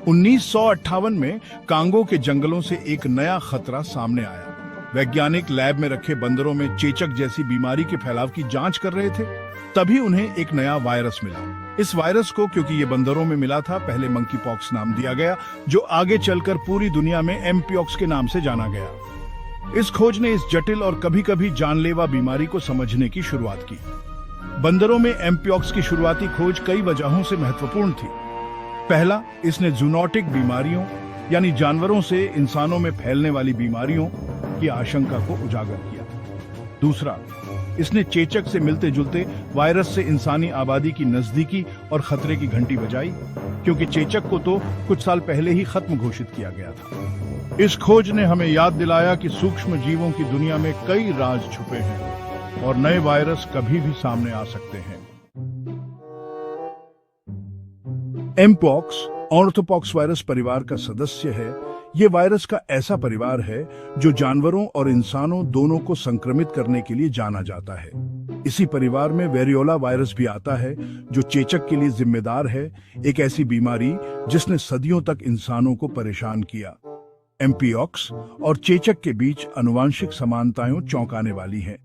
1958 में कांगो के जंगलों से एक नया खतरा सामने आया। वैज्ञानिक लैब में रखे बंदरों में चेचक जैसी बीमारी के फैलाव की जांच कर रहे थे। तभी उन्हें एक नया वायरस मिला। इस वायरस को, क्योंकि ये बंदरों में मिला था, पहले मंकी पॉक्स नाम दिया गया, जो आगे चलकर पूरी दुनिया में एमपीऑक्स के नाम से जाना गया। इस खोज ने इस जटिल और कभी कभी जानलेवा बीमारी को समझने की शुरुआत की। बंदरों में एमपीऑक्स की शुरुआती खोज कई वजहों से महत्वपूर्ण थी। पहला, इसने जूनोटिक बीमारियों यानी जानवरों से इंसानों में फैलने वाली बीमारियों की आशंका को उजागर किया। दूसरा, इसने चेचक से मिलते जुलते वायरस से इंसानी आबादी की नजदीकी और खतरे की घंटी बजाई, क्योंकि चेचक को तो कुछ साल पहले ही खत्म घोषित किया गया था। इस खोज ने हमें याद दिलाया कि सूक्ष्म जीवों की दुनिया में कई राज छुपे हैं और नए वायरस कभी भी सामने आ सकते हैं। एमपॉक्स ऑर्थोपॉक्स वायरस परिवार का सदस्य है। ये वायरस का ऐसा परिवार है जो जानवरों और इंसानों दोनों को संक्रमित करने के लिए जाना जाता है। इसी परिवार में वेरियोला वायरस भी आता है, जो चेचक के लिए जिम्मेदार है, एक ऐसी बीमारी जिसने सदियों तक इंसानों को परेशान किया। एमपीऑक्स और चेचक के बीच आनुवांशिक समानताएं चौंकाने वाली हैं,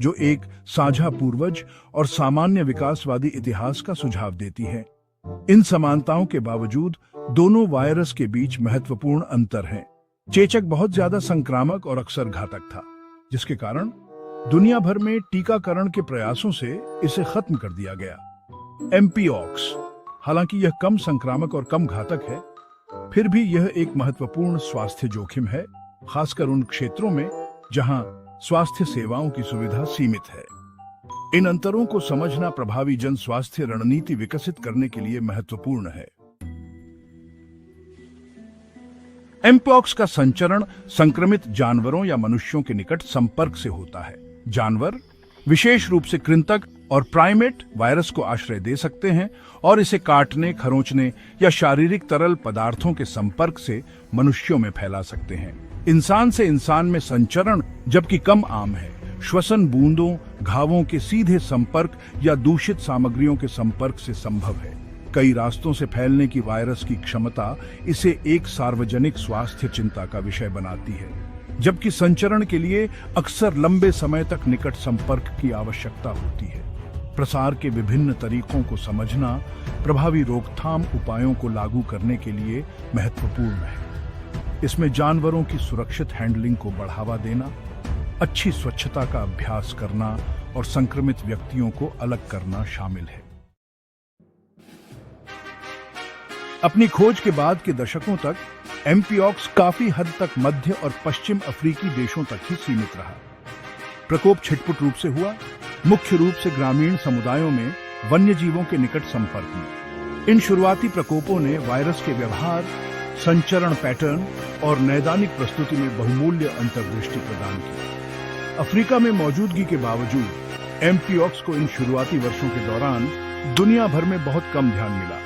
जो एक साझा पूर्वज और सामान्य विकासवादी इतिहास का सुझाव देती हैं। इन समानताओं के बावजूद दोनों वायरस के बीच महत्वपूर्ण अंतर हैं। चेचक बहुत ज्यादा संक्रामक और अक्सर घातक था, जिसके कारण दुनिया भर में टीकाकरण के प्रयासों से इसे खत्म कर दिया गया। एमपीऑक्स, हालांकि यह कम संक्रामक और कम घातक है, फिर भी यह एक महत्वपूर्ण स्वास्थ्य जोखिम है, खासकर उन क्षेत्रों में जहां स्वास्थ्य सेवाओं की सुविधा सीमित है। इन अंतरों को समझना प्रभावी जन स्वास्थ्य रणनीति विकसित करने के लिए महत्वपूर्ण है। एमपॉक्स का संचरण संक्रमित जानवरों या मनुष्यों के निकट संपर्क से होता है। जानवर, विशेष रूप से कृंतक और प्राइमेट, वायरस को आश्रय दे सकते हैं और इसे काटने, खरोंचने या शारीरिक तरल पदार्थों के संपर्क से मनुष्यों में फैला सकते हैं। इंसान से इंसान में संचरण जबकि कम आम है। श्वसन बूंदों, घावों के सीधे संपर्क या दूषित सामग्रियों के संपर्क से संभव है। कई रास्तों से फैलने की वायरस की क्षमता इसे एक सार्वजनिक स्वास्थ्य चिंता का विषय बनाती है, जबकि संचरण के लिए अक्सर लंबे समय तक निकट संपर्क की आवश्यकता होती है। प्रसार के विभिन्न तरीकों को समझना प्रभावी रोकथाम उपायों को लागू करने के लिए महत्वपूर्ण है। इसमें जानवरों की सुरक्षित हैंडलिंग को बढ़ावा देना, अच्छी स्वच्छता का अभ्यास करना और संक्रमित व्यक्तियों को अलग करना शामिल है। अपनी खोज के बाद के दशकों तक एमपीऑक्स काफी हद तक मध्य और पश्चिम अफ्रीकी देशों तक ही सीमित रहा। प्रकोप छिटपुट रूप से हुआ, मुख्य रूप से ग्रामीण समुदायों में वन्य जीवों के निकट संपर्क में। इन शुरुआती प्रकोपों ने वायरस के व्यवहार, संचरण पैटर्न और नैदानिक प्रस्तुति में बहुमूल्य अंतर्दृष्टि प्रदान की। अफ्रीका में मौजूदगी के बावजूद एमपीऑक्स को इन शुरुआती वर्षों के दौरान दुनिया भर में बहुत कम ध्यान मिला।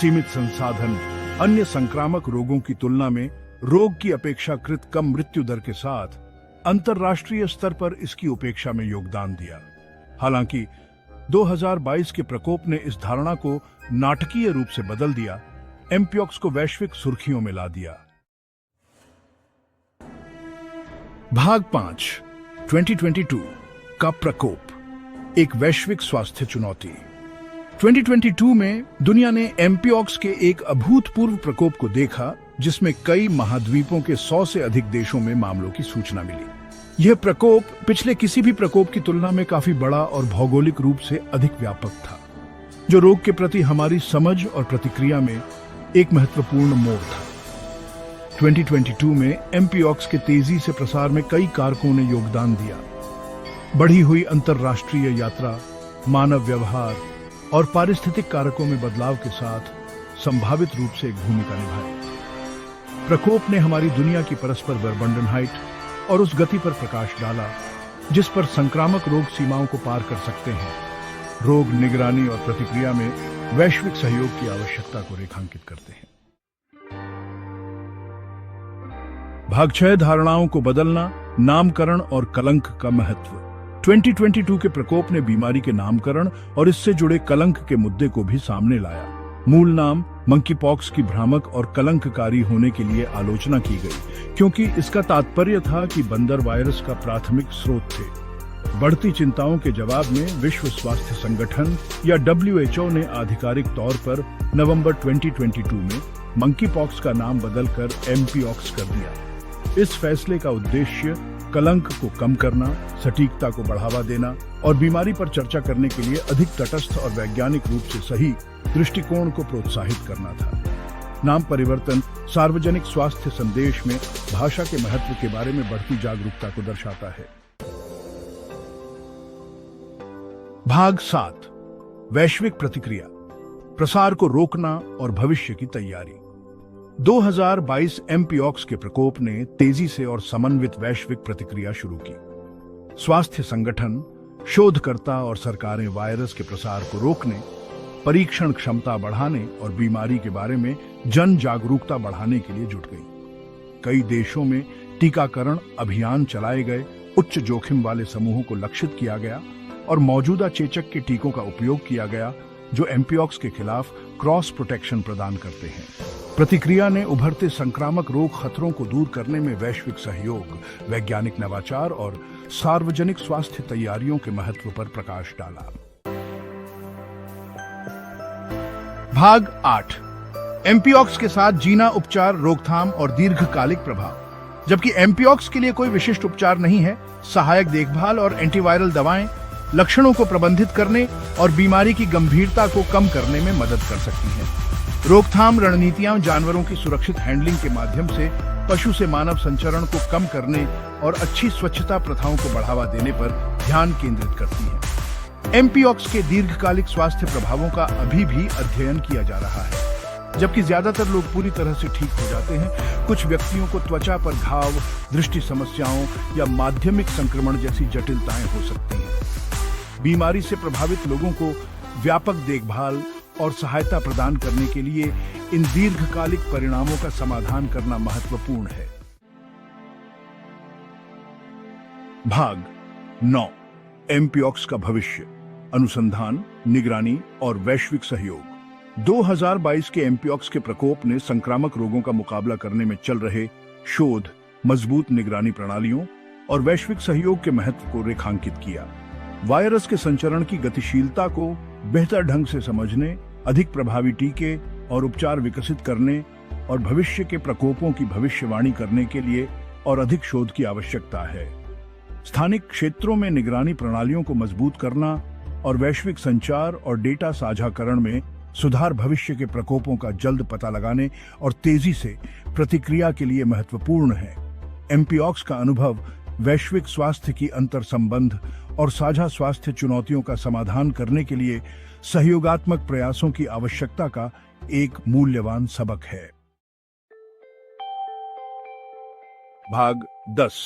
सीमित संसाधन, अन्य संक्रामक रोगों की तुलना में रोग की अपेक्षाकृत कम मृत्यु दर के साथ अंतर्राष्ट्रीय स्तर पर इसकी उपेक्षा में योगदान दिया। हालांकि 2022 के प्रकोप ने इस धारणा को नाटकीय रूप से बदल दिया, एमपीऑक्स को वैश्विक सुर्खियों में ला दिया। भाग 5, 2022 का प्रकोप, एक वैश्विक स्वास्थ्य चुनौती। 2022 में दुनिया ने एमपीऑक्स के एक अभूतपूर्व प्रकोप को देखा, जिसमें कई महाद्वीपों के 100 से अधिक देशों में मामलों की सूचना मिली। यह प्रकोप पिछले किसी भी प्रकोप की तुलना में काफी बड़ा और भौगोलिक रूप से अधिक व्यापक था, जो रोग के प्रति हमारी समझ और प्रतिक्रिया में एक महत्वपूर्ण मोड़ था। 2022 में एमपीऑक्स के तेजी से प्रसार में कई कारकों ने योगदान दिया। बढ़ी हुई अंतर्राष्ट्रीय यात्रा, मानव व्यवहार और पारिस्थितिक कारकों में बदलाव के साथ संभावित रूप से एक भूमिका निभाई। प्रकोप ने हमारी दुनिया की परस्पर बर्बंडनहाइट और उस गति पर प्रकाश डाला जिस पर संक्रामक रोग सीमाओं को पार कर सकते हैं। रोग निगरानी और प्रतिक्रिया में वैश्विक सहयोग की आवश्यकता को रेखांकित करते हैं। भाग 6, धारणाओं को बदलना, नामकरण और कलंक का महत्व। 2022 के प्रकोप ने बीमारी के नामकरण और इससे जुड़े कलंक के मुद्दे को भी सामने लाया। मूल नाम मंकीपॉक्स की भ्रामक और कलंककारी होने के लिए आलोचना की गई, क्योंकि इसका तात्पर्य था कि बंदर वायरस का प्राथमिक स्रोत थे। बढ़ती चिंताओं के जवाब में विश्व स्वास्थ्य संगठन या WHO ने आधिकारिक तौर पर नवंबर 2022 में मंकीपॉक्स का नाम बदलकर एमपीऑक्स कर दिया। इस फैसले का उद्देश्य कलंक को कम करना, सटीकता को बढ़ावा देना और बीमारी पर चर्चा करने के लिए अधिक तटस्थ और वैज्ञानिक रूप से सही दृष्टिकोण को प्रोत्साहित करना था। नाम परिवर्तन सार्वजनिक स्वास्थ्य संदेश में भाषा के महत्व के बारे में बढ़ती जागरूकता को दर्शाता है। भाग 7, वैश्विक प्रतिक्रिया, प्रसार को रोकना और भविष्य की तैयारी। 2022 एमपीऑक्स के प्रकोप ने तेजी से और समन्वित वैश्विक प्रतिक्रिया शुरू की। स्वास्थ्य संगठन, शोधकर्ता और सरकारें वायरस के प्रसार को रोकने, परीक्षण क्षमता बढ़ाने और बीमारी के बारे में जन जागरूकता बढ़ाने के लिए जुट गई। कई देशों में टीकाकरण अभियान चलाए गए, उच्च जोखिम वाले समूहों को लक्षित किया गया और मौजूदा चेचक के टीकों का उपयोग किया गया जो एमपीऑक्स के खिलाफ क्रॉस प्रोटेक्शन प्रदान करते हैं। प्रतिक्रिया ने उभरते संक्रामक रोग खतरों को दूर करने में वैश्विक सहयोग, वैज्ञानिक नवाचार और सार्वजनिक स्वास्थ्य तैयारियों के महत्व पर प्रकाश डाला। भाग 8, एमपीऑक्स के साथ जीना, उपचार, रोकथाम और दीर्घकालिक प्रभाव। जबकि एमपीऑक्स के लिए कोई विशिष्ट उपचार नहीं है, सहायक देखभाल और एंटीवायरल दवाएं लक्षणों को प्रबंधित करने और बीमारी की गंभीरता को कम करने में मदद कर सकती हैं। रोकथाम रणनीतियां जानवरों की सुरक्षित हैंडलिंग के माध्यम से पशु से मानव संचरण को कम करने और अच्छी स्वच्छता प्रथाओं को बढ़ावा देने पर ध्यान केंद्रित करती हैं। एमपीऑक्स के दीर्घकालिक स्वास्थ्य प्रभावों का अभी भी अध्ययन किया जा रहा है। जबकि ज्यादातर लोग पूरी तरह से ठीक हो जाते हैं, कुछ व्यक्तियों को त्वचा पर घाव, दृष्टि समस्याओं या माध्यमिक संक्रमण जैसी जटिलताएं हो सकती हैं। बीमारी से प्रभावित लोगों को व्यापक देखभाल और सहायता प्रदान करने के लिए इन दीर्घकालिक परिणामों का समाधान करना महत्वपूर्ण है। भाग 9, एमपीऑक्स का भविष्य, अनुसंधान, निगरानी और वैश्विक सहयोग। 2022 के एमपीऑक्स के प्रकोप ने संक्रामक रोगों का मुकाबला करने में चल रहे शोध, मजबूत निगरानी प्रणालियों और वैश्विक सहयोग के महत्व को रेखांकित किया। वायरस के संचरण की गतिशीलता को बेहतर ढंग से समझने, अधिक प्रभावी टीके और उपचार विकसित करने और भविष्य के प्रकोपों की भविष्यवाणी करने के लिए और अधिक शोध की आवश्यकता है। स्थानिक क्षेत्रों में निगरानी प्रणालियों को मजबूत करना और वैश्विक संचार और डेटा साझाकरण में सुधार भविष्य के प्रकोपों का जल्द पता लगाने और तेजी से प्रतिक्रिया के लिए महत्वपूर्ण है। एमपीऑक्स का अनुभव वैश्विक स्वास्थ्य की अंतर संबंध और साझा स्वास्थ्य चुनौतियों का समाधान करने के लिए सहयोगात्मक प्रयासों की आवश्यकता का एक मूल्यवान सबक है। भाग 10,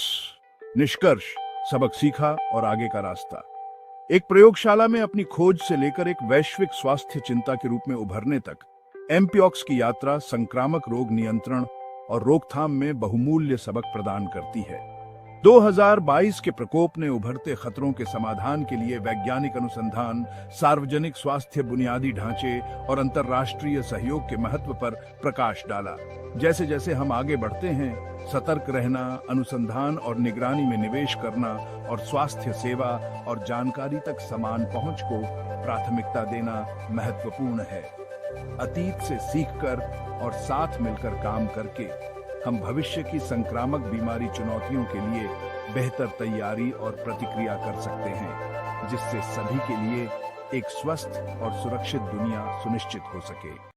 निष्कर्ष, सबक सीखा और आगे का रास्ता। एक प्रयोगशाला में अपनी खोज से लेकर एक वैश्विक स्वास्थ्य चिंता के रूप में उभरने तक, एमपीऑक्स की यात्रा संक्रामक रोग नियंत्रण और रोकथाम में बहुमूल्य सबक प्रदान करती है। 2022 के प्रकोप ने उभरते खतरों के समाधान के लिए वैज्ञानिक अनुसंधान, सार्वजनिक स्वास्थ्य बुनियादी ढांचे और अंतर्राष्ट्रीय सहयोग के महत्व पर प्रकाश डाला। जैसे जैसे हम आगे बढ़ते हैं, सतर्क रहना, अनुसंधान और निगरानी में निवेश करना और स्वास्थ्य सेवा और जानकारी तक समान पहुंच को प्राथमिकता देना महत्वपूर्ण है। अतीत से सीखकर और साथ मिलकर काम करके हम भविष्य की संक्रामक बीमारी चुनौतियों के लिए बेहतर तैयारी और प्रतिक्रिया कर सकते हैं, जिससे सभी के लिए एक स्वस्थ और सुरक्षित दुनिया सुनिश्चित हो सके।